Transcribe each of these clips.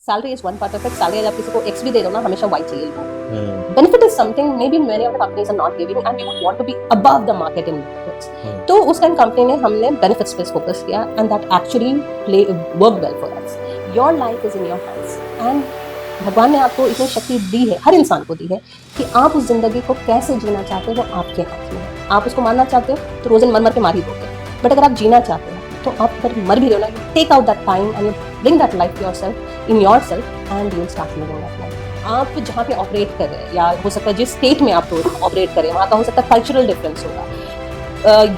Salary is one part of it. Salary अगर आप किसी को एक्स भी दे दो ना, हमेशा वाई चाहिए लोगों. Benefit is something maybe many of the companies are not giving and we would want to be above the market in benefits. तो उस टाइम कंपनी ने हमने बेनिफिट्स पे फोकस किया and that actually work well for us. Your life is in your hands and भगवान ने आपको इतनी शक्ति दी है, हर इंसान को दी है, कि आप उस जिंदगी को कैसे जीना चाहते हो वो आपके हाथ में है. आप उसको मारना चाहते हो तो रोज़ मर के मार ही दोगे, बट अगर आप जीना चाहते हो तो आप अगर मर भी रहे हो ना, you take out that time and you bring that life to yourself in yourself and you will start living that life. आप जहाँ पे ऑपरेट कर रहे हैं या हो सकता है जिस स्टेट में आप ऑपरेट कर रहे हैं वहाँ का हो सकता है कल्चरल डिफरेंस होगा,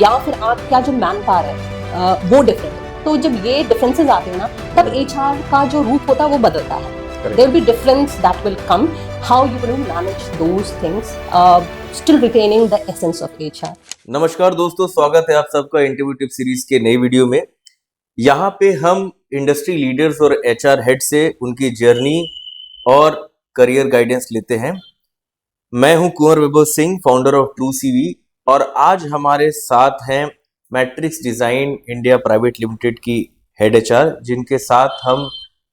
या फिर आपका जो मैन पावर है वो डिफरेंट है. तो जब ये डिफरेंसेस आते हैं ना, तब HR का जो रूप होता है वो बदलता है. There will be difference that will come. How you will manage those things, still retaining the essence of HR. नमस्कार दोस्तों, स्वागत है आप सबका इंटरव्यू टिप सीरीज के नई वीडियो में. यहाँ पे हम इंडस्ट्री लीडर्स और HR हेड से उनकी जर्नी और करियर गाइडेंस लेते हैं. मैं हूँ कुंवर वैभव सिंह, फाउंडर ऑफ TrueCV, और आज हमारे साथ हैं matrix design India private limited की हेड HR, जिनके साथ हम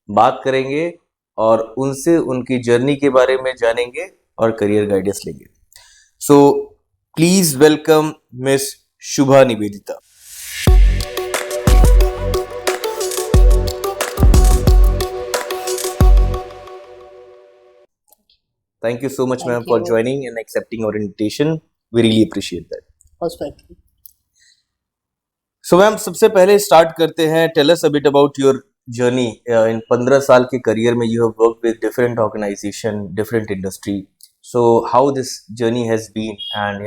बात करेंगे और उनसे उनकी जर्नी के बारे में जानेंगे और करियर गाइडेंस लेंगे. So please welcome miss Shubha Nivedita. Thank you so much, ma'am, for joining and accepting our invitation. We really appreciate that. Most welcome. So, ma'am, सबसे पहले स्टार्ट करते हैं. Tell us a bit about your journey. In 15 साल के career में you have worked with different organization, different industry. So, how this journey has been, and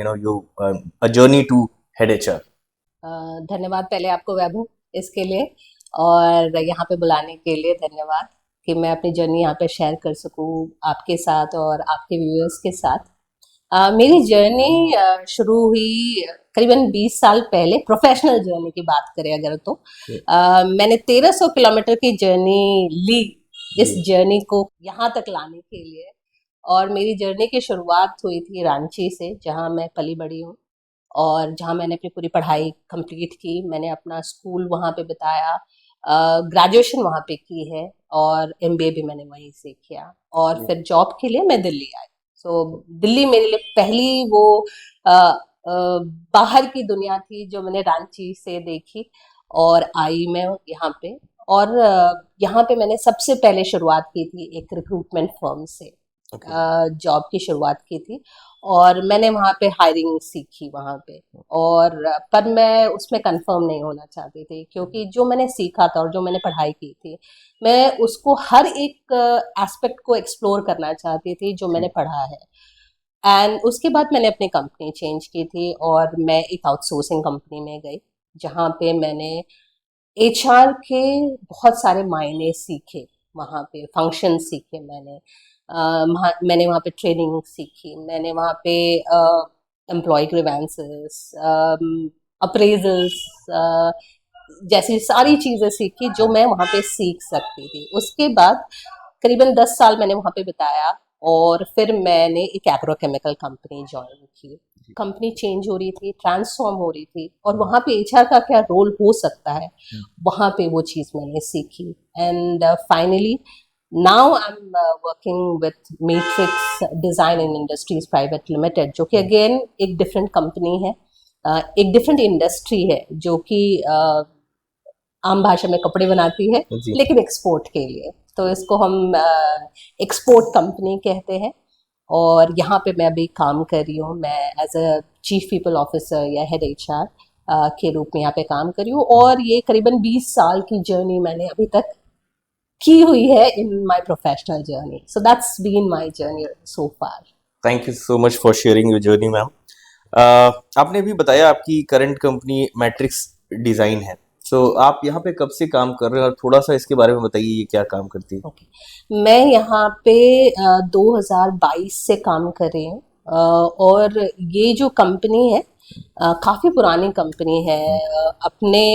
a journey to head HR. धन्यवाद पहले आपको वैभव इसके लिए, और यहाँ पे बुलाने के लिए धन्यवाद कि मैं अपनी जर्नी यहाँ पे शेयर कर सकूँ आपके साथ और आपके व्यूअर्स के साथ. मेरी जर्नी शुरू हुई करीबन 20 साल पहले. प्रोफेशनल जर्नी की बात करें अगर तो मैंने 1300 किलोमीटर की जर्नी ली इस जर्नी को यहाँ तक लाने के लिए. और मेरी जर्नी की शुरुआत हुई थी रांची से, जहाँ मैं पली बड़ी हूँ और जहाँ मैंने अपनी पूरी पढ़ाई कंप्लीट की. मैंने अपना स्कूल वहाँ पे बिताया, ग्रेजुएशन वहाँ पे की है, और MBA भी मैंने वहीं से किया, और फिर जॉब के लिए मैं दिल्ली आई. सो दिल्ली मेरे लिए पहली वो बाहर की दुनिया थी जो मैंने रांची से देखी, और आई मैं यहाँ पे. और यहाँ पे मैंने सबसे पहले शुरुआत की थी एक रिक्रूटमेंट फर्म से. जॉब की शुरुआत की थी, और मैंने वहाँ पे हायरिंग सीखी वहाँ पे. और पर मैं उसमें कंफर्म नहीं होना चाहती थी, क्योंकि जो मैंने सीखा था और जो मैंने पढ़ाई की थी, मैं उसको हर एक एस्पेक्ट को एक्सप्लोर करना चाहती थी जो मैंने पढ़ा है. एंड उसके बाद मैंने अपनी कंपनी चेंज की थी और मैं एक आउटसोर्सिंग कंपनी में गई, जहाँ पे मैंने HR के बहुत सारे मायने सीखे. वहाँ पे फंक्शन सीखे मैंने वहाँ पे ट्रेनिंग सीखी. मैंने वहाँ पे एम्प्लॉय ग्रीवेंसेस, अप्रेजल्स जैसी सारी चीज़ें सीखी जो मैं वहाँ पे सीख सकती थी. उसके बाद करीबन 10 साल मैंने वहाँ पे बिताया, और फिर मैंने एक एग्रोकेमिकल कंपनी ज्वाइन की. कंपनी चेंज हो रही थी, ट्रांसफॉर्म हो रही थी, और वहाँ पे HR का क्या रोल हो सकता है, वहाँ पे वो चीज़ मैंने सीखी. And finally now I am working with matrix design and industries private limited, जो कि अगेन एक डिफरेंट कंपनी है, एक डिफरेंट इंडस्ट्री है, जो कि आम भाषा में कपड़े बनाती है लेकिन एक्सपोर्ट के लिए. तो इसको हम एक्सपोर्ट कंपनी कहते हैं. और यहाँ पे मैं अभी काम कर रही हूँ. मैं as a chief people officer या हेड HR के रूप में यहाँ पे काम कर रही हूँ, और ये करीबन 20 साल की जर्नी मैंने अभी तक की हुई है in my professional journey. So that's been my journey so far. Thank you so much for sharing your journey, ma'am. आपने भी बताया आपकी करंट कंपनी मैट्रिक्स डिजाइन है. सो आप यहाँ पे कब से काम कर रहे हैं, और थोड़ा सा इसके बारे में बताइए, ये क्या काम करती है? मैं यहाँ पे 2022 से काम कर रही हूँ, और ये जो कंपनी है काफ़ी पुरानी कंपनी है. अपने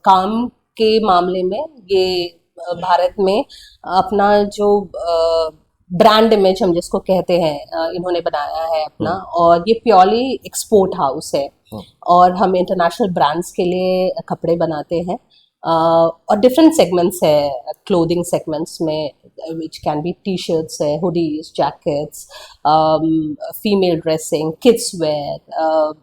काम के मामले में ये भारत में अपना जो ब्रांड इमेज हम जिसको कहते हैं इन्होंने बनाया है अपना, और ये प्योरली एक्सपोर्ट हाउस है. और हम इंटरनेशनल ब्रांड्स के लिए कपड़े बनाते हैं. और डिफरेंट सेगमेंट्स है क्लोथिंग सेगमेंट्स में, which can be T shirts है, hoodies, jackets, female dressing, kids wear,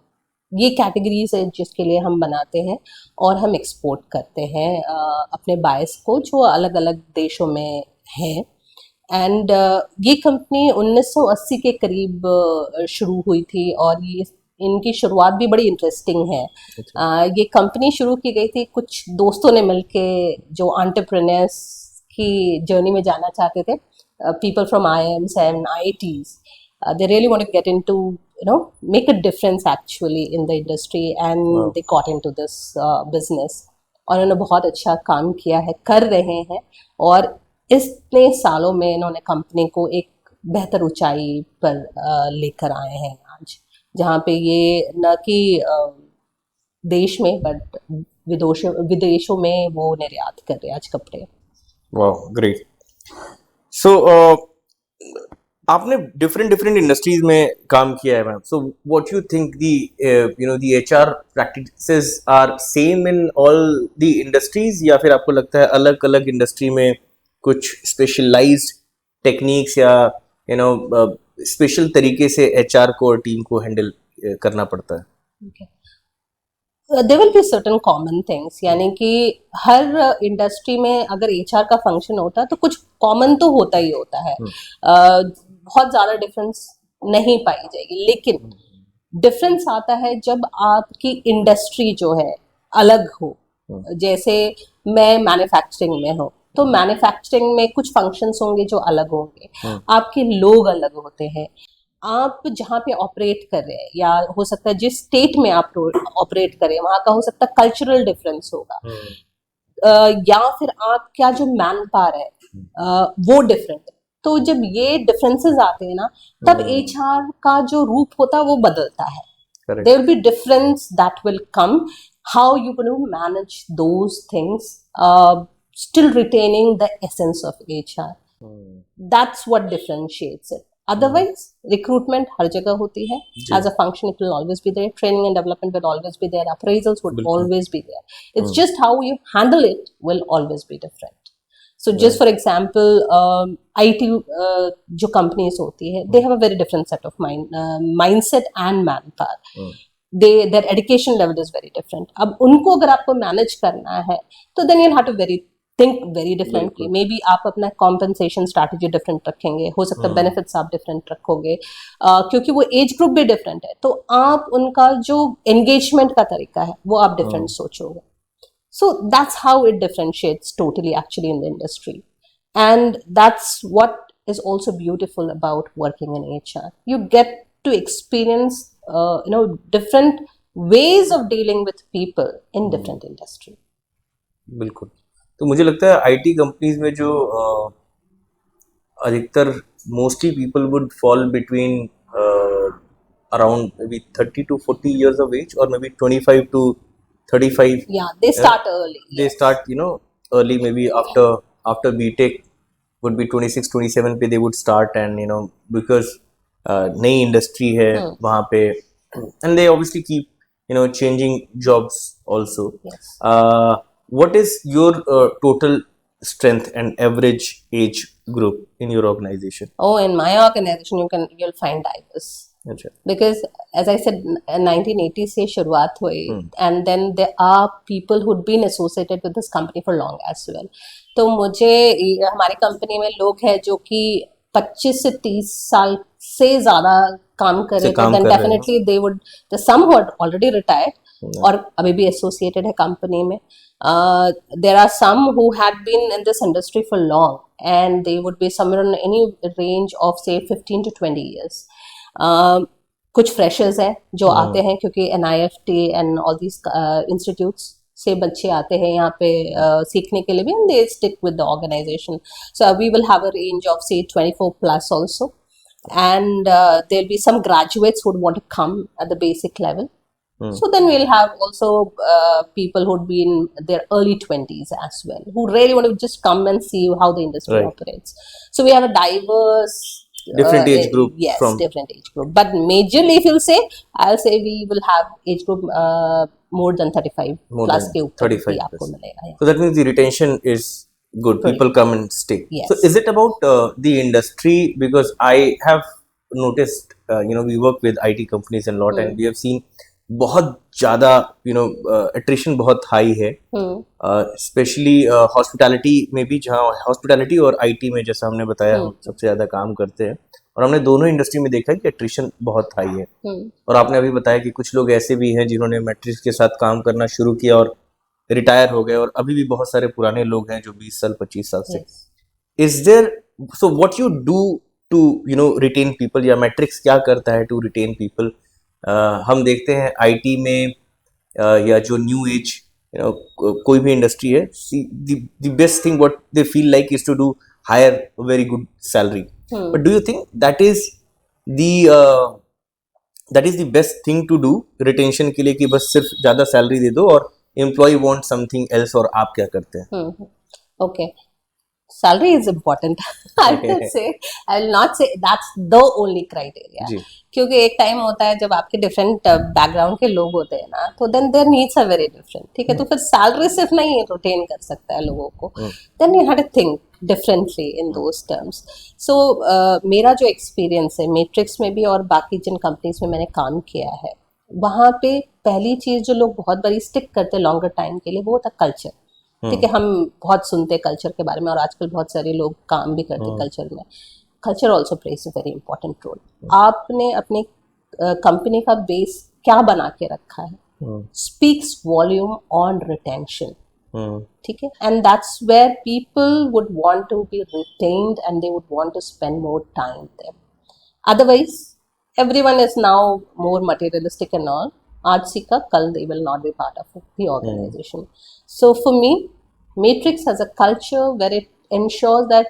ये कैटेगरीज है जिसके लिए हम बनाते हैं और हम एक्सपोर्ट करते हैं अपने बायर्स को जो अलग अलग देशों में है। एंड ये कंपनी 1980 के करीब शुरू हुई थी और ये इनकी शुरुआत भी बड़ी इंटरेस्टिंग है। ये कंपनी शुरू की गई थी कुछ दोस्तों ने मिलके जो एंटरप्रेन्योर्स की जर्नी में जाना चाहते थे, people from IIMs and IITs. They really want to get into, make a difference actually in the industry, and Wow. they got into this business. और उन्होंने बहुत अच्छा काम किया है, कर रहे हैं, और इतने सालों में इन्होंने कंपनी को एक बेहतर ऊंचाई पर लेकर आए हैं आज, जहाँ पे ये न कि देश में बट विदेशों में वो निर्यात कर रहे हैं आज कपड़े। वाह, ग्रेट। सो आपने डिफरेंट इंडस्ट्रीज में काम किया है ma'am, so what you think the HR practices are same in all the industries, या फिर आपको लगता है अलग अलग इंडस्ट्री में कुछ स्पेशलाइज्ड टेक्निक्स या स्पेशल तरीके से HR को और टीम को हैंडल करना पड़ता है? There will be certain common things, यानी कि हर इंडस्ट्री में अगर HR का फंक्शन होता है तो कुछ कॉमन तो होता ही होता है। बहुत ज़्यादा डिफरेंस नहीं पाई जाएगी, लेकिन डिफरेंस आता है जब आपकी इंडस्ट्री जो है अलग हो। जैसे मैं मैन्युफैक्चरिंग में हूँ तो मैन्युफैक्चरिंग में कुछ फंक्शंस होंगे जो अलग होंगे, आपके लोग अलग होते हैं, आप जहाँ पे ऑपरेट कर रहे हैं या हो सकता है जिस स्टेट में आप ऑपरेट कर रहे हैं वहाँ का हो सकता है कल्चरल डिफरेंस होगा, या फिर आपका जो मैन पावर है वो डिफरेंट है। तो जब ये डिफरेंसेस आते हैं ना, तब HR का जो रूप होता है वो बदलता है। There will be difference that will come. How you going to manage those things, still retaining the essence of HR. That's what differentiates it. Otherwise, recruitment हर जगह होती है. As a function, it will always be there. Training and development will always be there. Appraisals would always be there. It's just how you handle it will always be different. So just for example, IT जो companies होती है, they have a very different set of mindset and manpower. Their education level is very different. अब उनको अगर आपको manage करना है, तो then you'll have to think very differently. Maybe आप अपना compensation strategy different रखेंगे, हो सकता है benefits आप different रखोगे, क्योंकि वो age group भी different है, तो आप उनका जो engagement का तरीका है, वो आप different सोचोगे. So that's how it differentiates totally actually in the industry. And that's what is also beautiful about working in HR. You get to experience, different ways of dealing with people in different industry. बिल्कुल। तो मुझे लगता है IT companies में जो अधिकतर mostly people would fall between around maybe 30 to 40 years of age, or maybe 25 to 35. Yeah, they start early. They start early, maybe after BTech would be 26 27 पे they would start, and because नई industry है वहाँ पे, and they obviously keep changing jobs also. Yes. What is your total strength and average age group in your organization? Oh, in my organization you'll find diverse. Because as I said, 1980 से शुरुआत हुई, and then there are people who'd been associated with this company for long as well. तो मुझे हमारी company में लोग हैं जो कि 25 से 30 साल से ज़्यादा काम कर रहे थे, then definitely they would, the some who had already retired और अभी भी associated है कंपनी में. There are some who had been in this industry for long, and they would be somewhere in any range of say 15 to 20 years. कुछ freshers हैं जो आते हैं क्योंकि NIFT and all these institutes से बच्चे आते हैं यहाँ पे सीखने के लिए भी, and they stick with the organisation. So we will have a range of say 24 plus also, and there will be some graduates who would want to come at the basic level. So then we'll have also people who'd be in their early 20s as well, who really want to just come and see how the industry operates. So we have a diverse different age group. Yes, different age group. But majorly, if you'll say, I'll say we will have age group more than 35 more plus than के ऊपर 35 भी आपको plus. मिलेगा. So that means the retention is good. Good. People come and stay. Yes. So is it about the industry? Because I have noticed, we work with IT companies a lot, and we have seen बहुत ज़्यादा attrition बहुत high है, specially hospitality में भी, जहाँ hospitality और IT में जैसा हमने बताया हम सबसे ज़्यादा काम करते हैं, और हमने दोनों इंडस्ट्री में देखा है कि एट्रिशन बहुत हाई है. और आपने अभी बताया कि कुछ लोग ऐसे भी हैं जिन्होंने मैट्रिक्स के साथ काम करना शुरू किया और रिटायर हो गए, और अभी भी बहुत सारे पुराने लोग हैं जो 20 साल 25 साल से. Is there, so what you do to retain people, या मैट्रिक्स क्या करता है टू रिटेन पीपल? हम देखते हैं आईटी में या जो न्यू एज कोई भी इंडस्ट्री है, the best thing what they feel like is to do hire a very good salary. But do you think that is the best thing to do retention के लिए, कि बस सिर्फ ज़्यादा सैलरी दे दो और employee want something else, और आप क्या करते हैं? Okay. Salary is important. I will say, I will not say that's the only criteria. क्योंकि एक टाइम होता है जब आपके डिफरेंट बैकग्राउंड के लोग होते हैं ना, तो then their needs are very different. ठीक है, तो फिर सैलरी सिर्फ नहीं रिटेन कर सकता है लोगों को. Then you have to think differently in those terms. So मेरा जो एक्सपीरियंस है मैट्रिक्स में भी और बाकी जिन कंपनीज में मैंने काम किया है, वहाँ पे पहली चीज़ जो लोग बहुत बड़ी स्टिक करते लॉन्गर टाइम के लिए, वो होता कल्चर. ठीक है, हम बहुत सुनते हैं कल्चर के बारे में, और आजकल बहुत सारे लोग काम भी करते हैं कल्चर में. Culture also plays a very important role. आपने अपने कंपनी का बेस क्या बना के रखा है, स्पीक्स वॉल्यूम ऑन रिटेंशन. ठीक है, and that's where people would want to be retained and they would want to spend more time there. Otherwise everyone is now more materialistic and all. आज सीखा कल they will not be part of the organization. So for me, Matrix has a culture where it ensures that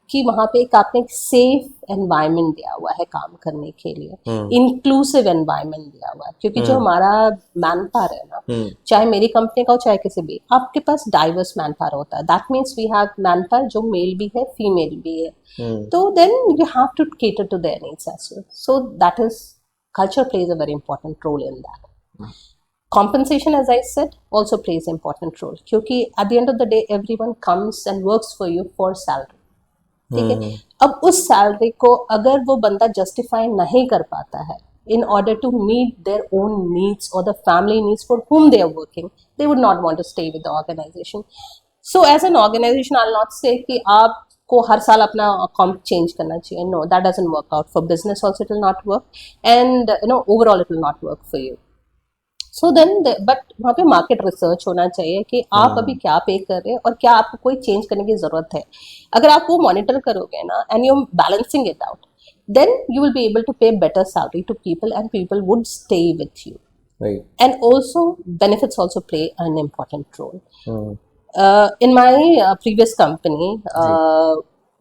कि वहाँ पे एक आपने एक safe environment दिया हुआ है काम करने के लिए, इंक्लूसिव एनवायरनमेंट दिया हुआ है. क्योंकि जो हमारा मैन पावर है ना, चाहे मेरी कंपनी का हो चाहे किसी भी, आपके पास डाइवर्स मैन पावर होता है. That means we have man power जो मेल भी है फीमेल भी है, तो then you have to cater to their needs as well. So that is culture plays a very important role in that. Compensation, as I said, also plays an important role, क्योंकि at the end of the day everyone comes and works for you for salary. ठीक है, अब उस salary को अगर वो बंदा justify नहीं कर पाता है in order to meet their own needs or the family needs for whom they are working, they would not want to stay with the organization. So as an organization, I'll not say कि आप को हर साल अपना कॉम्प change करना चाहिए. No, that doesn't work out. For business also it will not work, and overall it will not work for you. So then but वहाँ पे market research होना चाहिए कि आप अभी क्या पे कर रहे हैं और क्या आपको कोई चेंज करने की जरूरत है. अगर आप वो मॉनिटर करोगे ना and you balancing it out, then you will be able to pay better salary to people and people would stay with you. Right. And also benefits also play an important role. In my previous company,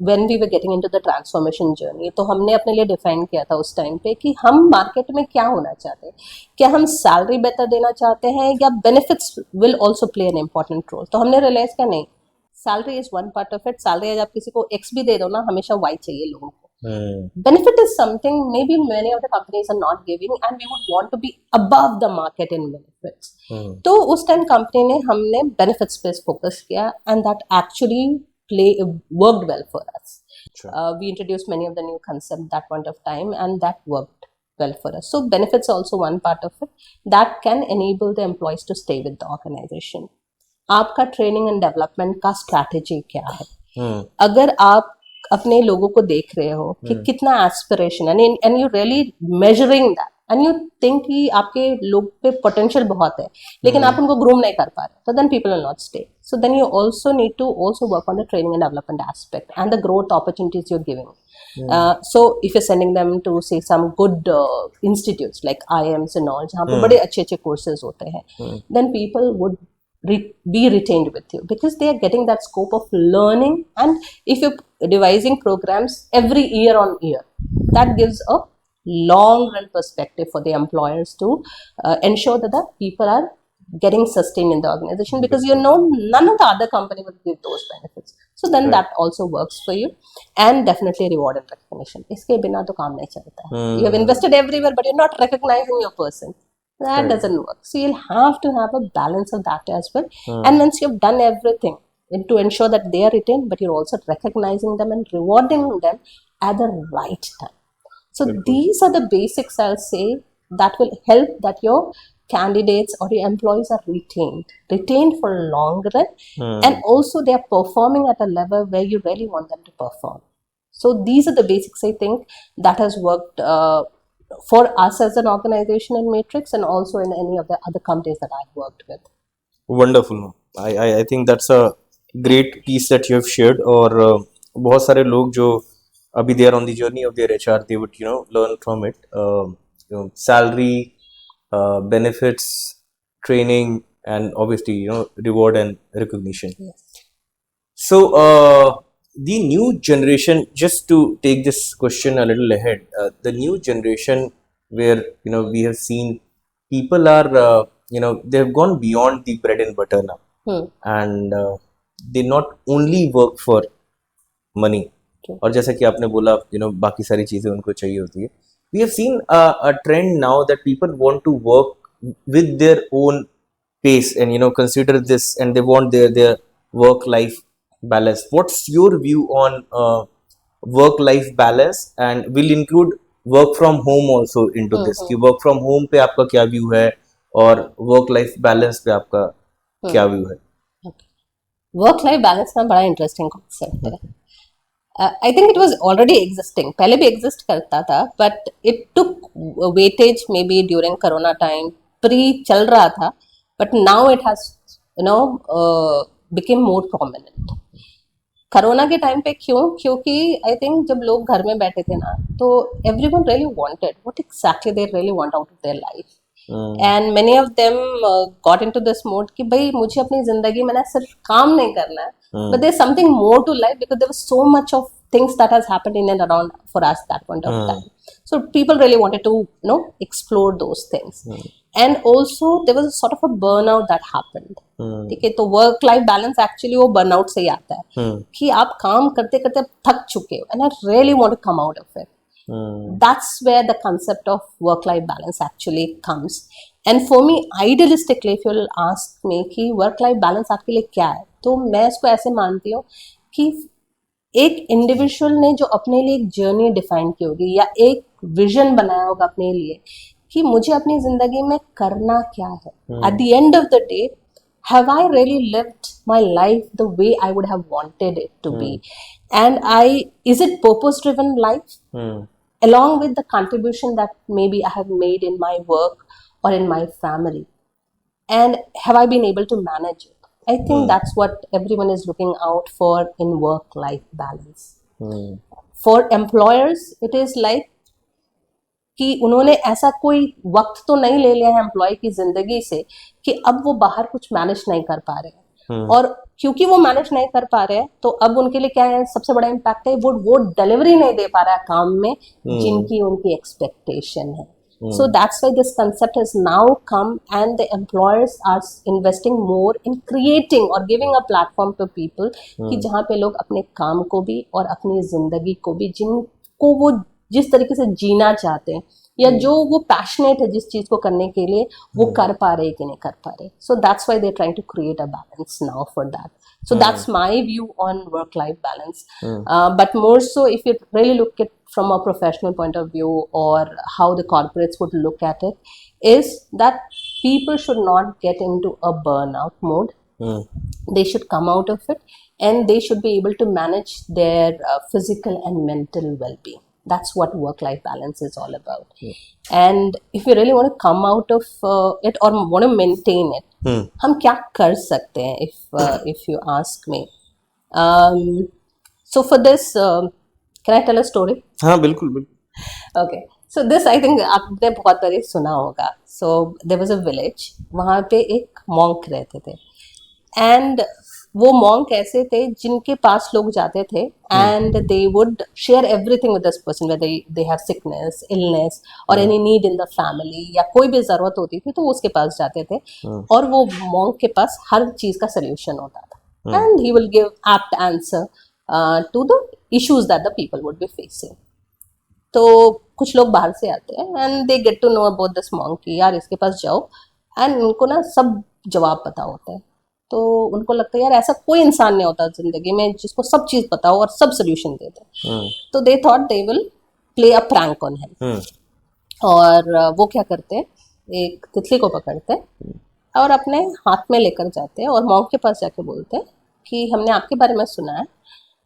when we were getting into the transformation journey, तो हमने अपने लिए define किया था उस time पे कि हम मार्केट में क्या होना चाहते हैं. क्या हम सैलरी बेहतर देना चाहते हैं या benefits will also play an important role. तो हमने रियलाइज किया नहीं, salary is one part of it. Salary आज आप किसी को एक्स भी दे दो ना, हमेशा वाई चाहिए लोगों को. Benefit is something maybe many of the companies are not giving, and we would want to be above the market in benefits. तो उस टाइम कंपनी ने हमने बेनिफिट्स पे फोकस किया, and that actually worked well for us. We introduced many of the new concepts that point of time, and that worked well for us. So benefits also one part of it that can enable the employees to stay with the organization. आपका training and development का strategy क्या है? अगर आप अपने लोगों को देख रहे हो कि कितना aspiration and you really measuring that and you think कि आपके लोग पे पोटेंशियल बहुत है लेकिन आप उनको ग्रूम नहीं कर पा रहे, तो then people will not stay. So then you also need to also work on the training and development aspect and the growth opportunities you are giving. So if you're sending them to say some good institutes like IIMs and all, जहाँ पे बड़े अच्छे courses होते हैं, then people would be retained with you because they are getting that scope of learning. And if you're devising programs every year on year, that gives a long run perspective for the employers to ensure that the people are getting sustained in the organization, because none of the other company will give those benefits. So then that also works for you, and definitely reward and recognition. इसके बिना तो काम नहीं चलता है. You have invested everywhere but you're not recognizing your person. That doesn't work. So you'll have to have a balance of that as well. And once you've done everything to ensure that they are retained, but you're also recognizing them and rewarding them at the right time. So these are the basics, I'll say, that will help that your candidates or your employees are retained for a long run, and also they are performing at a level where you really want them to perform. So these are the basics, I think, that has worked for us as an organization in Matrix, and also in any of the other companies that I've worked with. Wonderful. I think that's a great piece that you have shared. और बहुत सारे लोग जो अभी they are on the journey of their HR, they would learn from it. Salary, benefits, training, and obviously reward and recognition. Yes. So the new generation, just to take this question a little ahead, the new generation where we have seen people are they have gone beyond the bread and butter now, and they not only work for money, और जैसा कि आपने बोला बाकी सारी चीजें उनको चाहिए होती है. We have seen a trend now that people want to work with their own pace and consider this, and they want their work life balance. What's your view on work life balance, and will include work from home also into this? कि work from home पे आपका क्या view है और work life balance पे आपका क्या view है? वर्क लाइफ बैलेंस ना बड़ा इंटरेस्टिंग कॉन्सेप्ट है. I think it was already existing, पहले भी एग्जिस्ट करता था, but it took weightage may be during corona time. Pre चल रहा था, but now it has became more prominent. Corona के टाइम पे क्यों? क्योंकि आई थिंक जब लोग घर में बैठे थे ना, तो everyone really wanted what exactly they really want out of their life. And many of them got into this mode कि भाई मुझे अपनी जिंदगी में ना सिर्फ काम नहीं करना है, but there's something more to life, because there was so much of things that has happened in and around for us that point of time. So people really wanted to explore those things. And also there was a sort of a burnout that happened. ठीक है, तो work life balance actually वो burnout से ही आता है कि आप काम करते करते थक चुके हो, and I really want to come out of it. That's where the concept of work-life balance actually comes. And for me, idealistically, if you'll ask me कि work-life balance आपके लिए क्या है, तो मैं इसको ऐसे मानती हूँ कि एक इंडिविजुअल ने जो अपने लिए एक जर्नी डिफाइन की होगी, या एक विजन बनाया होगा अपने लिए कि मुझे अपनी जिंदगी में करना क्या है. At the end of the day, have I really lived my life the way I would have wanted it to be? And is it purpose-driven life? Along with the contribution that maybe I have made in my work or in my family, and have I been able to manage it? I think that's what everyone is looking out for in work-life balance. For employers, it is like कि उन्होंने ऐसा कोई वक्त तो नहीं ले लिया है एम्प्लॉय की जिंदगी से कि अब वो बाहर कुछ मैनेज नहीं कर पा रहे हैं, और क्योंकि वो मैनेज नहीं कर पा रहे हैं, तो अब उनके लिए क्या है, सबसे बड़ा इम्पैक्ट है वो डिलीवरी नहीं दे पा रहा है काम में जिनकी उनकी एक्सपेक्टेशन है. So that's why this concept has now come, and the employers are investing more in creating or giving a platform to people कि जहाँ पे लोग अपने काम को भी और अपनी जिंदगी को भी, जिनको वो जिस तरीके से जीना चाहते हैं, या जो वो पैशनेट है जिस चीज को करने के लिए, वो कर पा रहे कि नहीं कर पा रहे. So that's why they're trying to create a balance now for that. So that's my view on work-life balance. But more so, if you really look at from a professional point of view, or how the corporates would look at it, is that people should not get into a burnout mode. They should come out of it, and they should be able to manage their physical and mental well-being. That's what work-life balance is all about. And if you really want to come out of it or want to maintain it, हम क्या कर सकते हैं, if you ask me. So for this, can I tell a story? हाँ बिल्कुल. Okay. So this, I think आपने बहुत बार सुना होगा. So there was a village, वहाँ पे एक monk रहते थे, and वो मॉन्क ऐसे थे जिनके पास लोग जाते थे, and they would share everything with this person, whether they have sickness, illness और any need in the family, या कोई भी जरूरत होती थी तो वो उसके पास जाते थे, और वो मॉन्क के पास हर चीज का सोल्यूशन होता था, and he will give apt answer to the issues that the people would be facing. तो कुछ लोग बाहर से आते हैं and they get to know about this monk कि यार इसके पास जाओ, एंड उनको ना सब जवाब पता होता है। तो उनको लगता है यार ऐसा कोई इंसान नहीं होता जिंदगी में जिसको सब चीज पता हो और सब सोल्यूशन दे दे। तो they thought they will play a prank on him. और वो क्या करते हैं, एक तितली को पकड़ते हैं और अपने हाथ में लेकर जाते हैं और मॉन्क के पास जाके बोलते हैं कि हमने आपके बारे में सुना है,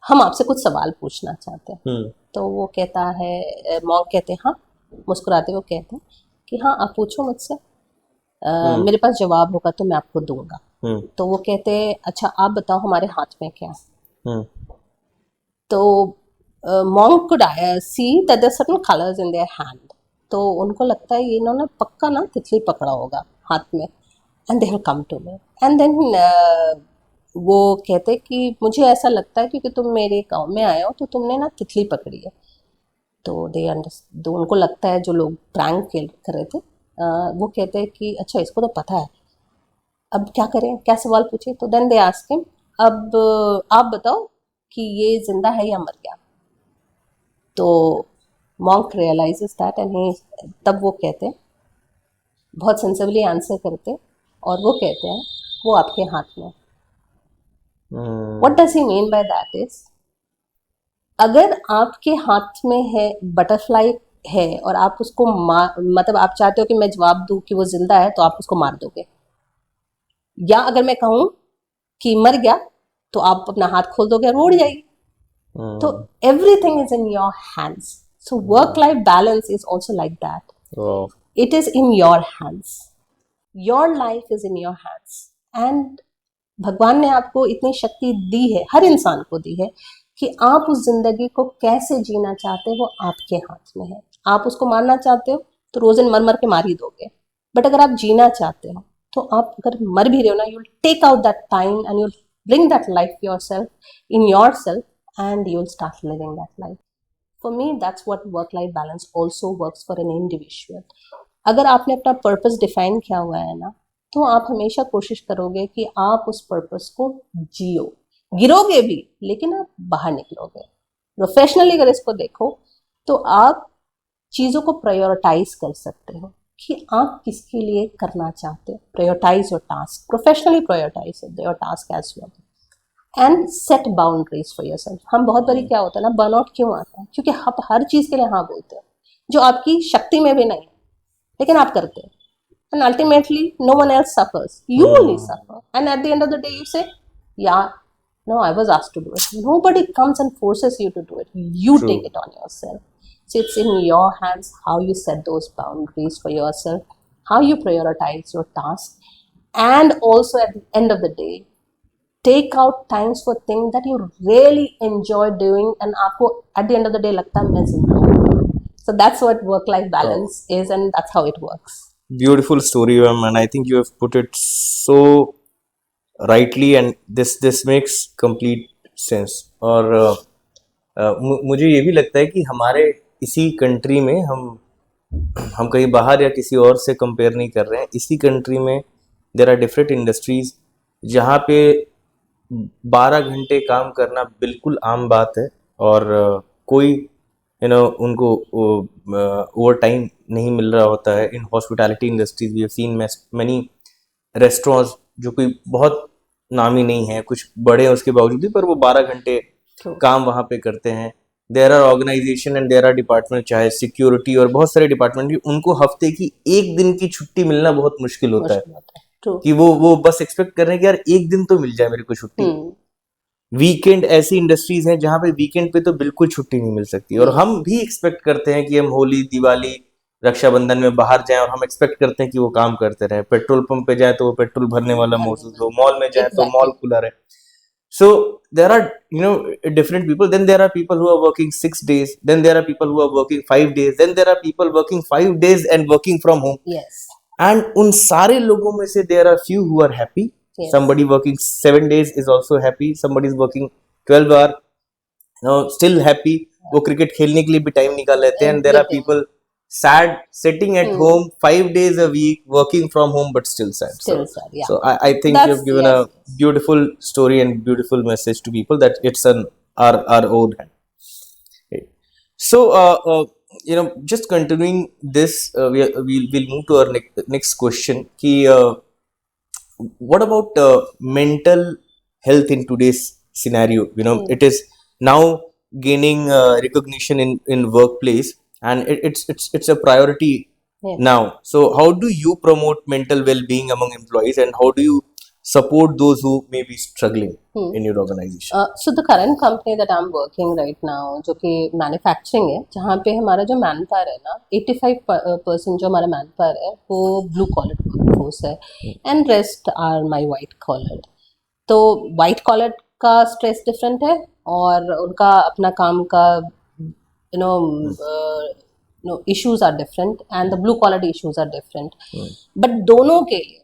हम आपसे कुछ सवाल पूछना चाहते हैं। तो वो कहता है, मॉन्क कहते हैं हाँ, मुस्कुराते हुए कहते हैं कि हाँ आप पूछो मुझसे, मेरे पास जवाब होगा तो मैं आपको दूंगा। तो वो कहते हैं अच्छा आप बताओ हमारे हाथ में क्या है। तो monk could see that there certain colours in their hand. तो उनको लगता है ये इन्होंने पक्का ना तितली पकड़ा होगा हाथ में, and they will come to me. And then वो कहते कि मुझे ऐसा लगता है क्योंकि तुम मेरे गांव में आए हो तो तुमने ना तितली पकड़ी है। तो दे अंडरस्टैंड, उनको लगता है जो लोग प्रैंक कर रहे थे वो कहते हैं कि अच्छा इसको तो पता है, अब क्या करें, क्या सवाल पूछे। तो देन दे आस्क हिम, अब आप बताओ कि ये जिंदा है या मर गया। तो monk realises that and he, तब वो कहते हैं, बहुत सेंसिबली आंसर करते और वो कहते हैं वो आपके हाथ में। What does he mean by that is, अगर आपके हाथ में है बटरफ्लाई है और आप उसको मतलब आप चाहते हो कि मैं जवाब दूं कि वो जिंदा है तो आप उसको मार दोगे, या अगर मैं कहूं कि मर गया तो आप अपना हाथ खोल दोगे और वो उड़ जाएगी। तो everything is in your hands. So work life balance is also like that, it is in your hands, your life is in your hands. And भगवान ने आपको इतनी शक्ति दी है, हर इंसान को दी है, कि आप उस जिंदगी को कैसे जीना चाहते हो वो आपके हाथ में है। आप उसको मारना चाहते हो तो रोज़ मर मर के मार ही दोगे, बट अगर आप जीना चाहते हो तो आप अगर मर भी रहे हो ना, you will take out that time and you will bring that life yourself in yourself and you will start living that life. For me that's what work life balance also works for an individual. अगर आपने अपना purpose define किया हुआ है ना, तो आप हमेशा कोशिश करोगे कि आप उस पर्पस को जियो, गिरोगे भी लेकिन आप बाहर निकलोगे। प्रोफेशनली अगर इसको देखो तो आप चीज़ों को प्रायोरिटाइज कर सकते हो कि आप किसके लिए करना चाहते हो। Prioritise your task, professionally prioritise your task as well and set boundaries for yourself. हम बहुत बारी क्या होता है ना, बर्नआउट क्यों आता है, क्योंकि आप हर चीज़ के लिए हाँ बोलते हो जो आपकी शक्ति में भी नहीं है, लेकिन आप करते हो। And ultimately, no one else suffers. You only suffer. And at the end of the day, you say, yeah, no, I was asked to do it. Nobody comes and forces you to do it. You True. take it on yourself. So it's in your hands how you set those boundaries for yourself, how you prioritize your task, and also at the end of the day, take out times for things that you really enjoy doing, and आपको at the end of the day लगता है मैं जिंदा हूँ. So that's what work-life balance is, and that's how it works. Beautiful story, ma'am, and I think you have put it so rightly, and this makes complete sense. और मुझे ये भी लगता है कि हमारे इसी कंट्री में हम कहीं बाहर या किसी और से कंपेयर नहीं कर रहे हैं। इसी कंट्री में देयर आर डिफरेंट इंडस्ट्रीज जहाँ पे 12 घंटे काम करना बिल्कुल आम बात है, और कोई उनको ओवर टाइम नहीं मिल रहा होता है। In hospitality industries we have seen many restaurants जो कोई बहुत नामी नहीं है, कुछ बड़े हैं उसके बावजूद भी, पर वो 12 घंटे काम वहाँ पे करते हैं। There are organisation and there are department, चाहे सिक्योरिटी और बहुत सारे डिपार्टमेंट भी, उनको हफ्ते की एक दिन की छुट्टी मिलना बहुत मुश्किल होता है कि वो बस एक्सपेक्ट कर रहे हैं कि यार एक दिन तो मिल जाए मेरे को छुट्टी। वीकेंड ऐसी इंडस्ट्रीज हैं जहां पे वीकेंड पे तो बिल्कुल छुट्टी नहीं मिल सकती, और हम भी एक्सपेक्ट करते हैं कि हम होली, दिवाली, रक्षाबंधन में बाहर जाएं और हम एक्सपेक्ट करते हैं कि वो काम करते रहे। पेट्रोल पंप पे जाए तो वो पेट्रोल भरने वाला मौजूद हो, मॉल में जाए तो मॉल खुला रहे। So there are different people. Then there are people who are working 6 days. Then there are people who are working 5 days. Then there are people working 5 days and working from home. Yes. And उन सारे लोगों में से there are few who are happy. Yes. Somebody working 7 days is also happy. Somebody is working 12 hours, still happy. वो cricket खेलने के लिए भी टाइम निकाल लेते हैं. And there are people sad sitting at home 5 days a week working from home but still sad. Sad, yeah. So I think you've given a beautiful story and beautiful message to people that it's our own hand. Okay. So just continuing this, we'll move to our next question. What about mental health in today's scenario? It is now gaining recognition in workplace, and it's a priority now. So how do you promote mental well-being among employees, and how do you support those who may be struggling in your organization? So the current company that I'm working right now, जो कि manufacturing है, जहाँ पे हमारा जो man power है ना, 85% जो हमारा मैन पावर है वो ब्लू कॉलर वर्कफोर्स है, and rest are my white collar. तो वाइट कॉलर का स्ट्रेस डिफरेंट है, और उनका अपना काम का issues are different, and the blue collar issues are different. But दोनों के लिए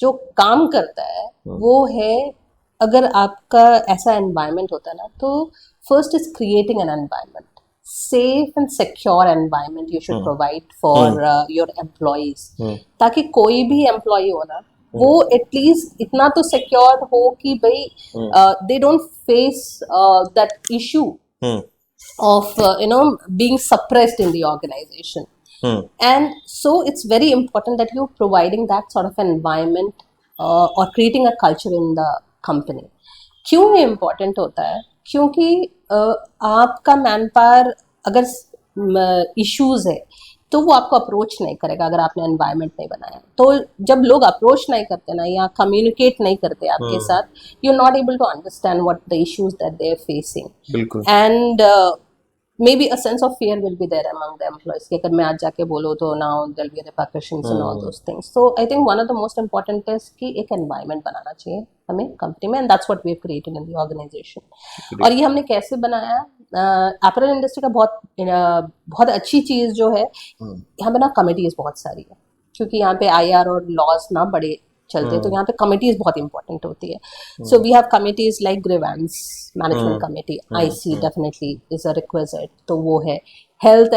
जो काम करता है वो है, अगर आपका ऐसा एनवायरनमेंट होता है ना, तो first is creating an environment, safe and secure environment you should provide for your employees, ताकि कोई भी एम्प्लॉय हो ना, वो एटलीस्ट इतना तो सिक्योर हो कि भाई they don't face that issue of being suppressed in the organization. And so it's very important that you're providing that sort of an environment or creating a culture in the company. क्यों ये important होता है? क्योंकि आपका man power अगर issues है तो वो आपको अप्रोच नहीं करेगा अगर आपने एनवायरनमेंट नहीं बनाया. तो जब लोग अप्रोच नहीं करते ना, या कम्युनिकेट नहीं करते आपके साथ, you are not able to understand what the issues that they are facing. And maybe a sense of fear will be there among the employees कि अगर मैं आज जाके बोलूँ तो now there will be repercussions and all those things. So I think one of the most important is कि एक environment बनाना चाहिए हमें कंपनी में, and that's what we have created in the organization. और ये हमने कैसे बनाया? अपैरल इंडस्ट्री का बहुत अच्छी चीज़ जो है, यहाँ पे ना कमिटीज़ बहुत सारी है, क्योंकि यहाँ पे IR और लॉज ना बड़े चलते हैं, तो यहाँ पे कमिटीज बहुत इंपॉर्टेंट होती है. So we have committees like grievance management committee, IC definitely is a requisite, तो वो है. हेल्थ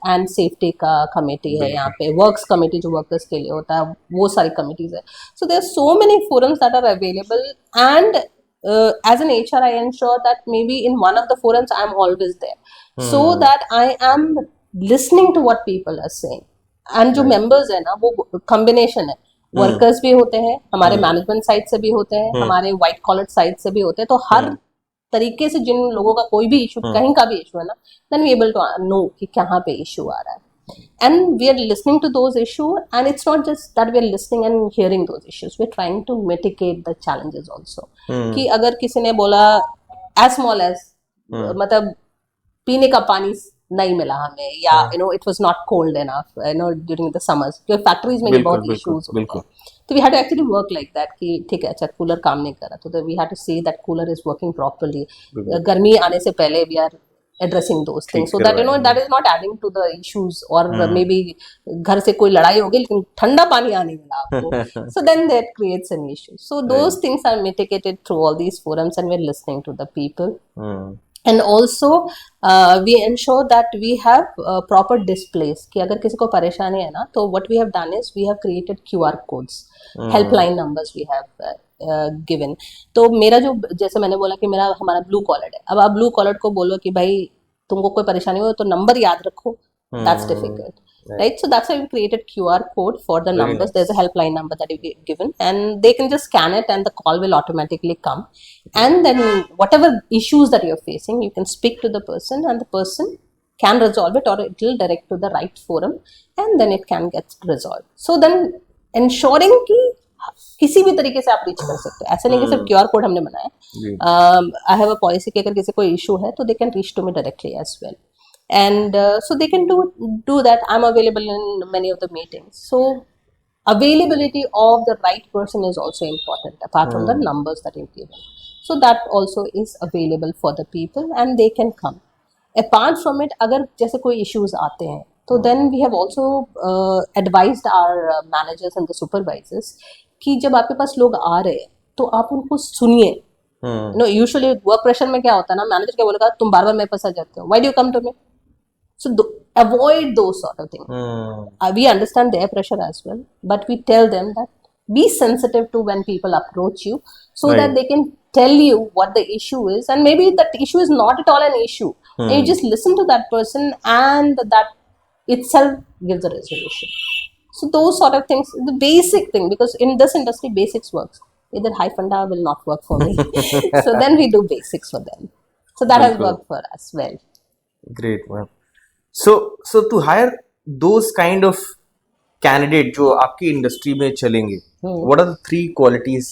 एंड सेफ्टी का कमेटी है यहाँ पे, वर्क्स कमेटी जो वर्कर्स के लिए होता है, वो सारी कमिटीज है. So there are so many forums that are available, and as an HR I ensure that maybe in one of the forums I am always there, so that I am listening to what people are saying. And जो members है ना, वो combination है, workers भी होते हैं, हमारे management side से भी होते हैं, हमारे व्हाइट कॉलर साइड से भी होते हैं. तो हर तरीके से जिन लोगों का कोई भी इशू, कहीं का भी इशू है ना, then we able to know कि कहाँ पे इशू आ रहा है. And we are listening to those issues, and it's not just that we are listening and hearing those issues, we're trying to mitigate the challenges also. कि अगर किसी ने बोला as small as मतलब पीने का पानी नहीं मिला हमें, या it was not cold enough during the summers, क्योंकि फैक्ट्रीज में बहुत इश्यूज होते हैं, तो we had to actually work like that कि ठीक है, अच्छा कूलर काम नहीं कर रहा, तो we had to see that cooler is working properly. गर्मी आने से पहले we are addressing those things, so that that is not adding to the issues, or maybe घर से कोई लड़ाई हो गई लेकिन ठंडा पानी आने मिला आपको, so then that creates an issue. So those things are mitigated through all these forums, and we're listening to the people. And also we ensure that we have proper displays कि अगर किसी को परेशानी है ना, तो what we have done is we have created QR codes, helpline numbers we have given. तो मेरा जो, जैसे मैंने बोला कि हमारा ब्लू कॉलर है, अब आप ब्लू कॉलर को बोलो कि भाई तुमको कोई परेशानी हो तो नंबर याद रखो, that's difficult. Right, so that's why we created QR code for the numbers. Nice. There's a helpline number that we given, and they can just scan it, and the call will automatically come. And then whatever issues that you're facing, you can speak to the person, and the person can resolve it, or it will direct to the right forum, and then it can get resolved. So then ensuring कि किसी भी तरीके से आप reach कर सकते हो, ऐसा नहीं कि सिर्फ QR कोड हमने बनाया. I have a policy कि अगर किसी को इशू है तो they can reach to me directly as well. And so they can do that. I'm available in many of the meetings. So availability of the right person is also important, apart from the numbers that you've given. So that also is available for the people, and they can come. Apart from it, अगर जैसे कोई issues आते हैं, तो then we have also advised our managers and the supervisors कि जब आपके पास लोग आ रहे हैं तो आप उनको सुनिए. यूजुअली वर्क प्रेशर में क्या होता है ना, मैनेजर क्या बोलेगा, तुम बार बार मेरे पास आ जाते हो, why do you come to me? So avoid those sort of things. We understand their pressure as well, but we tell them that be sensitive to when people approach you, so that they can tell you what the issue is, and maybe that issue is not at all an issue, and you just listen to that person, and that itself gives a resolution. So those sort of things, the basic thing, because in this industry basics works. Either high funda will not work for me. So then we do basics for them. So that has बिल्कुल worked for us well. Great ma'am. So to hire those kind of candidate जो आपकी industry में चलेंगे, what are the 3 qualities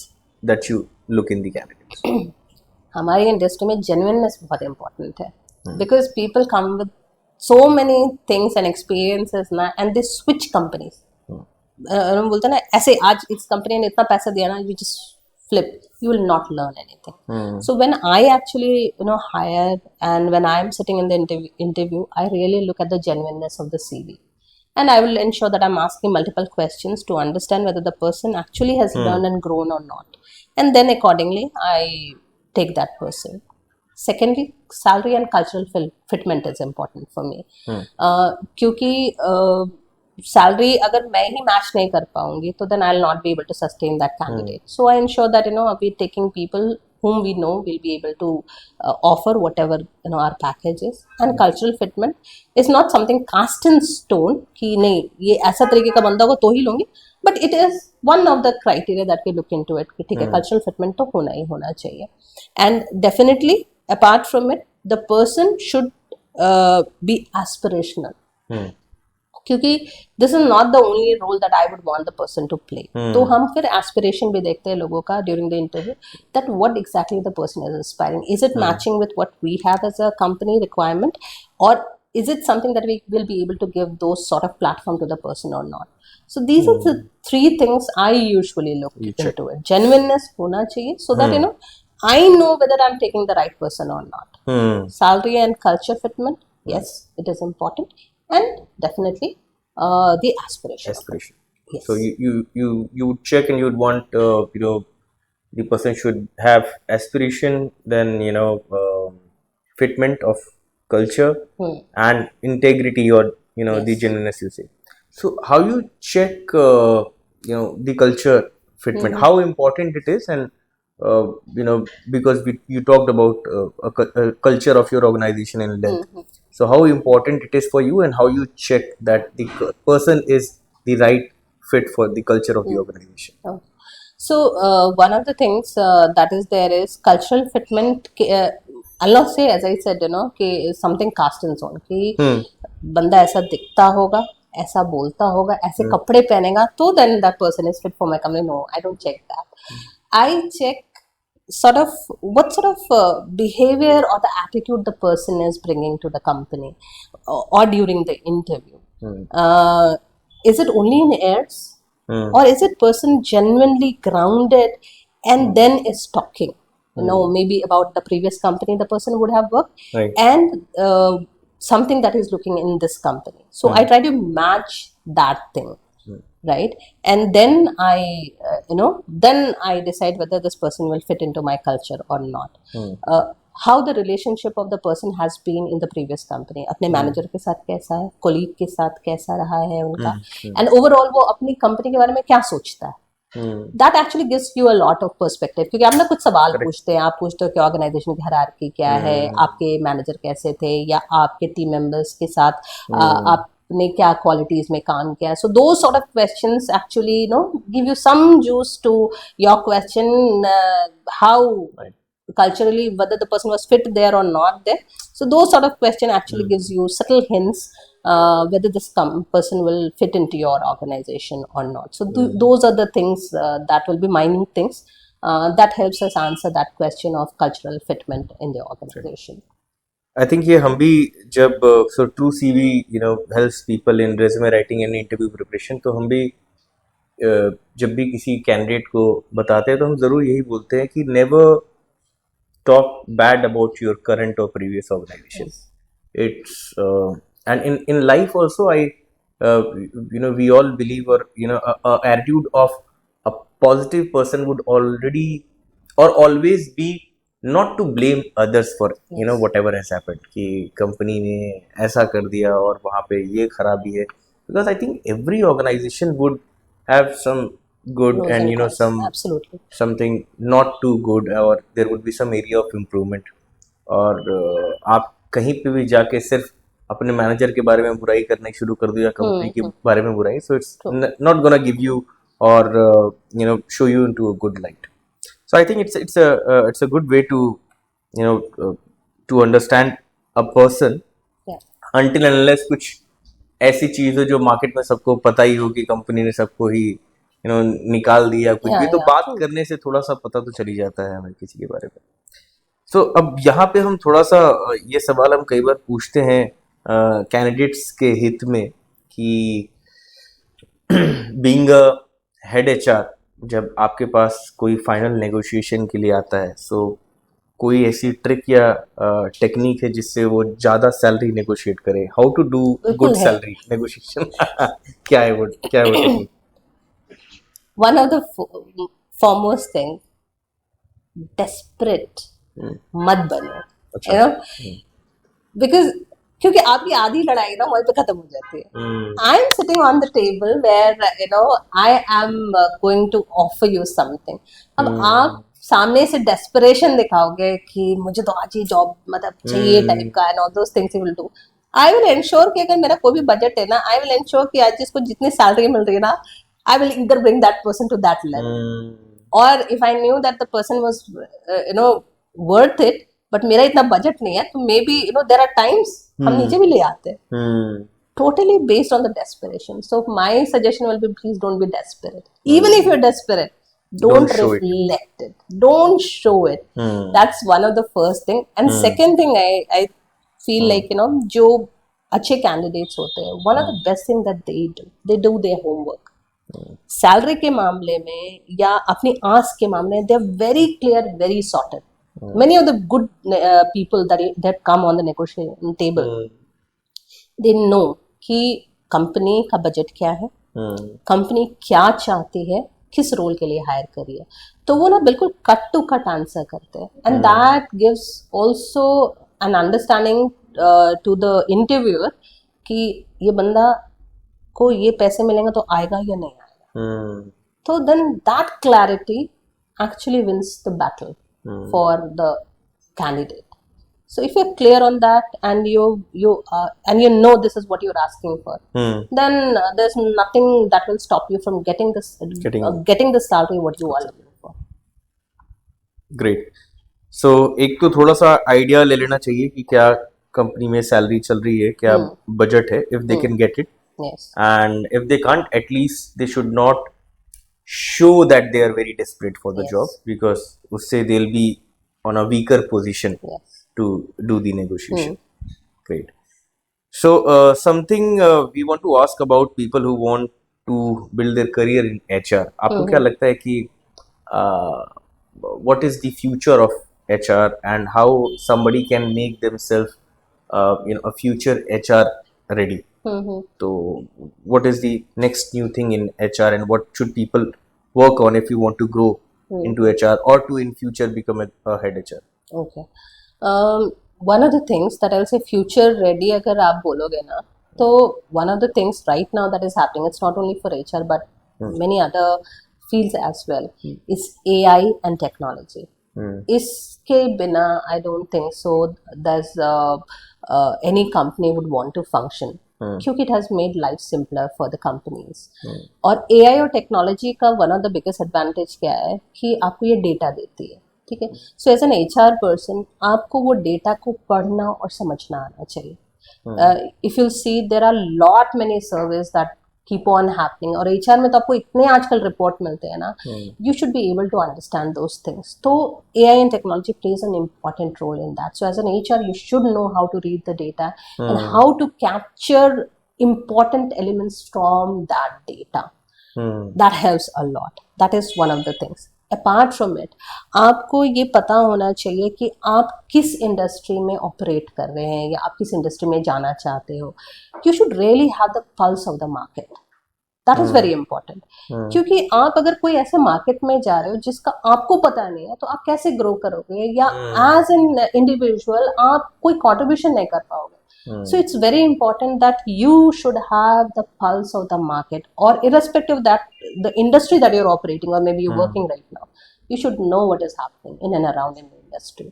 that you look in the candidates? हमारी industry में genuineness बहुत important है, because people come with so many things and experiences ना, and they switch companies. हम बोलते हैं ना, ऐसे आज इस कंपनी ने इतना पैसा दिया ना, you just flip, you will not learn anything. So when I actually hire, and when I am sitting in the interview, I really look at the genuineness of the CV, and I will ensure that I'm asking multiple questions to understand whether the person actually has learned and grown or not, and then accordingly I take that person. Secondly, salary and cultural fitment is important for me, क्योंकि salary अगर मैं ही match नहीं कर पाऊंगी तो then I'll not be able to sustain that candidate. So I ensure that we're taking people whom we know will be able to offer whatever our package is. And cultural fitment is not something cast in stone कि नहीं ये ऐसा तरीके का बंदा होगा तो ही लूंगी, but it is one of the criteria that we look into it कि ठीक है cultural fitment तो होना ही होना चाहिए. And definitely apart from it, the person should be aspirational. क्योंकि this is not the only role that I would want the person to play. तो हम फिर एस्पिरेशन भी देखते हैं लोगों का during the interview, that what exactly the person is inspiring. Is it matching with what we have as a company requirement, और is it something that we will be able to give those sort of platform to the person or not? So these are the 3 things I usually look into it. Genuineness hona chahiye, so that I know whether I'm taking the right person or not. Salary and culture fitment, yes, it is important, and definitely the aspiration. Yes. So you would check, and you would want the person should have aspiration, then fitment of culture and integrity, or the genuineness you say. So how you check the culture fitment, how important it is, and because you talked about a culture of your organization in length. So how important it is for you, and how you check that the person is the right fit for the culture of the organization? Oh. So one of the things that is there is cultural fitment. I'll not say, as I said, कि something cast in stone, कि बंदा ऐसा दिखता होगा, ऐसा बोलता होगा, ऐसे कपड़े पहनेगा तो then that person is fit for my company. No, I don't check that. I check sort of what sort of behavior or the attitude the person is bringing to the company or during the interview. Is it only in airs, or is it person genuinely grounded and then is talking? Maybe about the previous company the person would have worked, Right. and something that is looking in this company. So I try to match that thing, right? And then I decide whether this person will fit into my culture or not. How the relationship of the person has been in the previous company, अपने manager के साथ कैसा है, colleague के साथ कैसा रहा है उनका, and overall वो अपनी कंपनी के बारे में क्या सोचता है. That actually gives you a lot of perspective. क्योंकि आप ना कुछ सवाल पूछते हैं, आप पूछते हो कि ऑर्गेनाइजेशन की हायरार्की क्या है, आपके मैनेजर कैसे थे, या आपके टीम मेंबर्स के साथ आपने क्या क्वालिटीज में काम किया. So those sort of questions actually give you some juice to your question, how culturally whether the person was fit there or not there. So those sort of question actually gives you subtle hints whether this person will fit into your organization or not. So those are the things that will be minute things that helps us answer that question of cultural fitment in the organization. I think ये हम भी जब so TrueCV helps people in resume writing and interview preparation, तो हम भी जब भी किसी कैंडिडेट को बताते हैं तो हम जरूर यही बोलते हैं कि never talk bad about your current or previous organization. Yes. It's and in life also, we all believe, or a attitude of a positive person would already or always be not to blame others for whatever has happened, कि company ने ऐसा कर दिया और वहाँ पे ये खराबी है. Because I think every organization would have some good and some absolutely something not too good, or there would be some area of improvement. और आप कहीं पे भी जाके सिर्फ अपने मैनेजर के बारे में बुराई करने शुरू कर दो या कंपनी के बारे में बुराई, so it's not gonna give you और show you into a good light. So I think it's a good way to to understand a person. Yeah. Until and unless कुछ ऐसी चीज हो जो मार्केट में सबको पता ही हो कि कंपनी ने सबको ही निकाल दिया कुछ भी, तो बात करने से थोड़ा सा पता तो चली जाता है हमें किसी के बारे में. So अब यहाँ पे हम थोड़ा सा ये सवाल हम कई बार पूछते हैं कैंडिडेट्स के हित में कि बीइंग अ हेड एचआर, जब आपके पास कोई फाइनल नेगोशिएशन के लिए आता है, सो कोई ऐसी ट्रिक या टेक्निक है जिससे वो ज्यादा सैलरी नेगोशिएट करे? How to do good salary negotiation? क्या है वो technique? One of the foremost thing, desperate मत बनो, यू नो, बिकॉज क्योंकि आपकी आधी लड़ाई ना वहीं पे खत्म हो जाती है. I am sitting on the table where I am going to offer you something. अब आप सामने से डेस्परेशन दिखाओगे कि मुझे तो आज ये जॉब मतलब चाहिए टाइप का, and all those things you will do. I will ensure कि अगर मेरा कोई भी बजट है ना, आई विल एंश्योर कि आज जिसको जितनी सैलरी मिल रही है ना, I will either bring that person to that level, और if I knew that the person was worth it, but मेरा इतना बजट नहीं है, तो maybe there are times हम नीचे भी ले आते हैं. Totally based on the desperation. So my suggestion will be, please don't be desperate. Even if you're desperate, don't reflect it. Don't show it. That's one of the first thing. And second thing, I feel like जो अच्छे candidates होते हैं, one of the best thing that they do their homework. Salary के मामले में या अपनी आस के मामले में, they're very clear, very sorted. Many of the good people that come on the negotiation table, they know कि कंपनी का बजट क्या है, कंपनी क्या चाहती है, किस रोल के लिए हायर करी है, तो वो ना बिल्कुल कट टू कट आंसर करते हैं. And that gives also an understanding to the interviewer कि ये बंदा को ये पैसे मिलेंगे तो आएगा या नहीं आएगा. तो then that clarity actually wins the battle for the candidate. So if you're clear on that, and you know this is what you're asking for, then there's nothing that will stop you from getting the salary what you are looking for. Great. So एक तो थोड़ा सा idea ले लेना चाहिए कि क्या company में सैलरी चल रही है, क्या बजट है, if they can get it. Yes. And if they can't, at least they should not show that they are very desperate for the job, because usse they'll be on a weaker position to do the negotiation. Great. So something we want to ask about people who want to build their career in HR. आपको क्या लगता है कि what is the future of HR and how somebody can make themselves a future HR ready? So what is the next new thing in HR, and what should people work on if you want to grow into HR or to in future become a head HR? Okay. One of the things that I'll say future ready अगर आप बोलोगे ना, तो one of the things right now that is happening, it's not only for HR but many other fields as well, is AI and technology. इसके बिना I don't think so there's any company would want to function. क्योंकि it has made life simpler for the companies. और AI और technology का one of the biggest advantage क्या है कि आपको ये डेटा देती है, ठीक है. So as an HR person आपको वो डेटा को पढ़ना और समझना आना चाहिए. If you see there are lot many service that keep on happening, और HR में तो आपको इतने आजकल रिपोर्ट मिलते हैं ना, you should be able to understand those things. तो AI and technology plays an important role in that. So as an HR, you should know how to read the data and how to capture important elements from that data. That helps a lot. That is one of the things. Apart from it, आपको ये पता होना चाहिए कि आप किस industry में operate कर रहे हैं या आप किस इंडस्ट्री में जाना चाहते हो. You should really have the pulse of the market. That is very important. क्योंकि आप अगर कोई ऐसे मार्केट में जा रहे हो जिसका आपको पता नहीं है, तो आप कैसे ग्रो करोगे, या एज एन इंडिविजुअल आप कोई कॉन्ट्रीब्यूशन नहीं कर पाओगे. So it's very important that you should have the pulse of the market, or irrespective of that, the industry that you're operating, or maybe you're working right now, you should know what is happening in and around in the industry.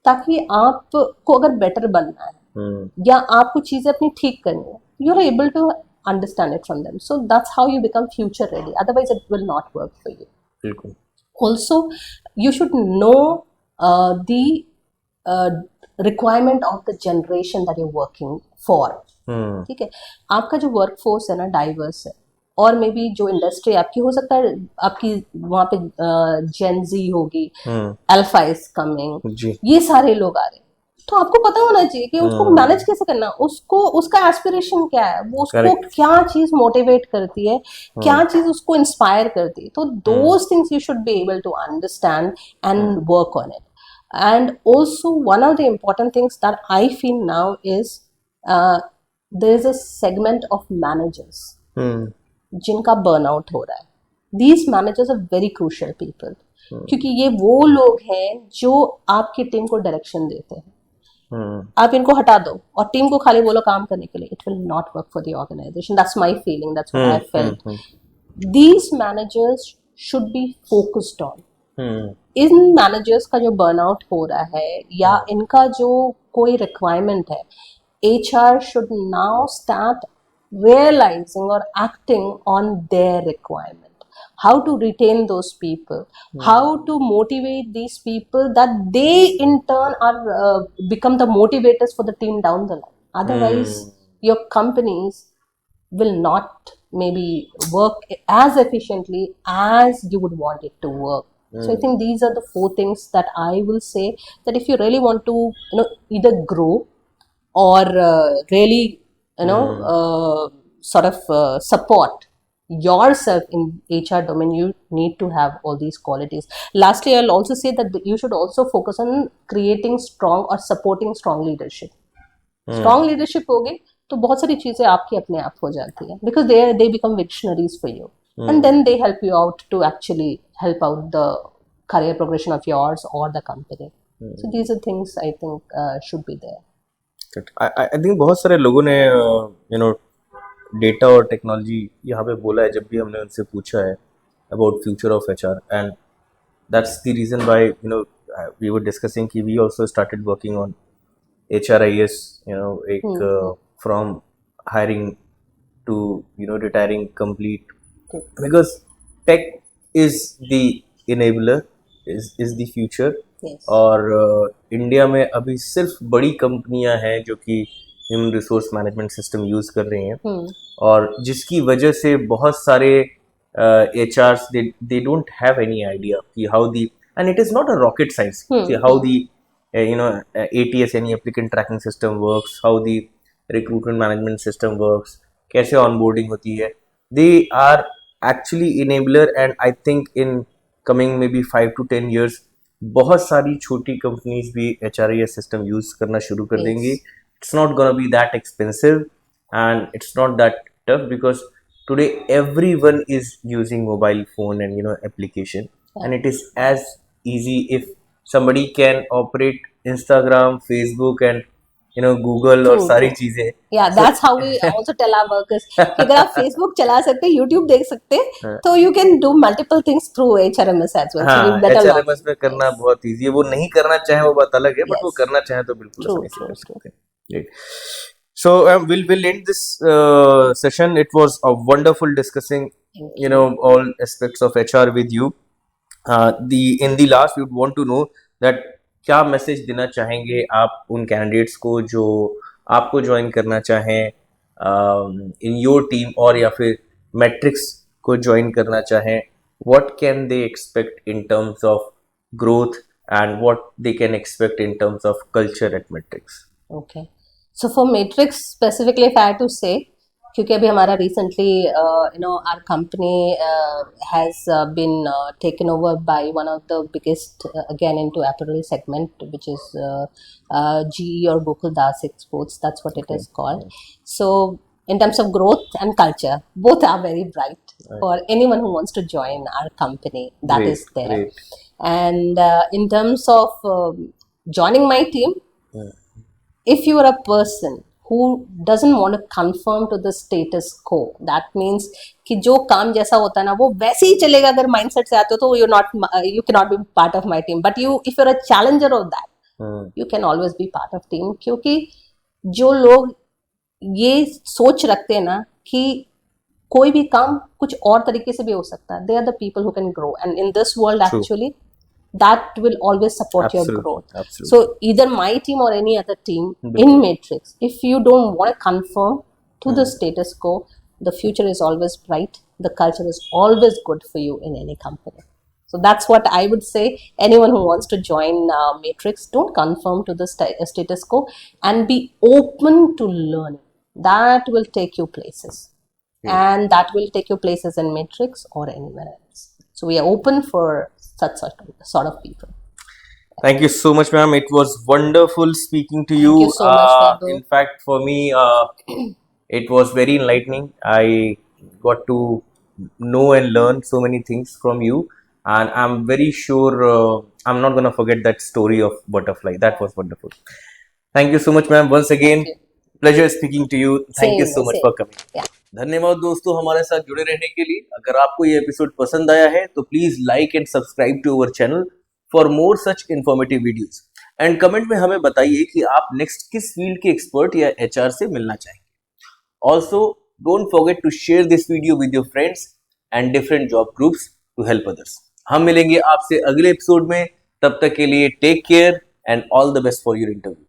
ताकि आपको अगर better बनना है, या आपको चीजें अपनी ठीक करनी है, you are able to understand it from them. So that's how you become future ready. Otherwise, it will not work for you. बिल्कुल. Also, you should know the requirement of the generation that you're working for. ठीक है, आपका जो workforce है ना diverse है, और may be जो इंडस्ट्री आपकी हो सकता है आपकी वहाँ पे जेनजी होगी, अल्फा इज कमिंग, ये सारे लोग आ रहे हैं, तो आपको पता होना चाहिए कि उसको मैनेज कैसे करना, उसको उसका एस्पिरेशन क्या है, वो उसको क्या चीज मोटिवेट करती है, क्या चीज उसको इंस्पायर करती है, तो those things you should be able to understand and work on it. And also one of the important things that I feel now is there is a segment of managers जिनका burnout हो रहा है. These managers are very crucial people, क्योंकि ये वो लोग हैं जो आपकी टीम को डायरेक्शन देते हैं. आप इनको हटा दो और टीम को खाली बोलो काम करने के लिए, it will not work for the organisation. That's my feeling, that's what I felt. These managers should be focused on. इन मैनेजर्स का जो बर्नआउट हो रहा है या इनका जो कोई रिक्वायरमेंट है, HR should now start realizing or acting on their requirement. How to retain those people, how to motivate these people that they in turn are become the motivators for the team down the line. Otherwise, your companies will not maybe work as efficiently as you would want it to work. So I think these are the 4 things that I will say, that if you really want to, either grow or really, sort of support yourself in HR domain, you need to have all these qualities. Lastly, I'll also say that you should also focus on creating strong or supporting strong leadership. Strong leadership होगी तो बहुत सारी चीजें आपकी अपने आप हो जाती है, because they become visionaries for you, and then they help you out to actually help out the career progression of yours or the company. So these are things I think should be there. I think बहुत सारे लोगों ने data और technology यहाँ पे बोला है जब भी हमने उनसे पूछा है about future of HR, and that's the reason why we were discussing कि we also started working on HRIS, एक from hiring to retiring complete, because tech is the enabler, is the future. और India में अभी सिर्फ बड़ी कंपनियां हैं जो कि human resource management system use कर रही हैं, और जिसकी वजह से बहुत सारे HRs they don't have any idea कि how the, and it is not a rocket science कि how the ATS यानी applicant tracking system works, how the recruitment management system works, कैसे onboarding होती है. They are actually enabler, and I think in coming maybe 5 to 10 years बहुत सारी छोटी companies भी HRIS system use करना शुरू कर देंगी. It's not gonna be that expensive and it's not that tough, because today everyone is using mobile phone and application, and it is as easy if somebody can operate Instagram, Facebook and Google और सारी चीजें. Yeah, that's how we also tell our workers कि अगर आप Facebook चला सकते हैं, YouTube देख सकते हैं, तो you can do multiple things through HRMS as well. हाँ, HRMS में करना बहुत easy है. वो नहीं करना चाहे वो बात अलग है, but वो करना चाहे तो बिल्कुल आसानी से कर सकते हैं. Great. So we'll end this session. It was a wonderful discussing all aspects of HR with you. In the last, we would want to know that क्या मैसेज देना चाहेंगे आप उन कैंडिडेट्स को जो आपको ज्वाइन करना चाहें इन योर टीम, और या फिर मैट्रिक्स को ज्वाइन करना चाहें. What can they expect in terms of growth, and what they can expect in terms of culture at Matrix? Okay, so for Matrix specifically if I have to say, क्योंकि अभी हमारा recently our company has been taken over by one of the biggest again into apparel segment which is GE or Gokul Das Exports, that's what it is called. So in terms of growth and culture, both are very bright for anyone who wants to join our company. That is there. And in terms of joining my team, if you are a person who doesn't want to conform to the status quo, that means कि जो काम जैसा होता है ना वो वैसे ही चलेगा, अगर mindset से आते हो तो you cannot be part of my team. But if you're a challenger of that, you can always be part of team, क्योंकि जो लोग ये सोच रखते हैं ना कि कोई भी काम कुछ और तरीके से भी हो सकता है, they are the people who can grow, and in this world True. actually that will always support your Absolutely. growth. Absolutely. So either my team or any other team in Matrix, if you don't want to conform to the status quo, the future is always bright, the culture is always good for you in any company. So that's what I would say. Anyone who wants to join Matrix, don't conform to the status quo and be open to learning. That will take you places. And that will take you places in Matrix or anywhere else. So we are open for such sort of people. Thank you so much, ma'am. It was wonderful speaking to Thank you. you so much, Vaibhav. In fact, for me, it was very enlightening. I got to know and learn so many things from you, and I'm very sure I'm not gonna forget that story of butterfly. That was wonderful. Thank you so much, ma'am. Once again, Thank you. pleasure speaking to you. Thank you Same, so much same. for coming. Yeah. धन्यवाद दोस्तों हमारे साथ जुड़े रहने के लिए। अगर आपको ये एपिसोड पसंद आया है तो please like and subscribe to our channel for more such informative videos and comment में हमें बताइए कि आप नेक्स्ट किस फील्ड के एक्सपर्ट या एचआर से मिलना चाहेंगे। Also don't forget to share this video with your friends and different job groups to help others. हम मिलेंगे आपसे अगले एपिसोड में, तब तक के लिए take care and all the best for your interview.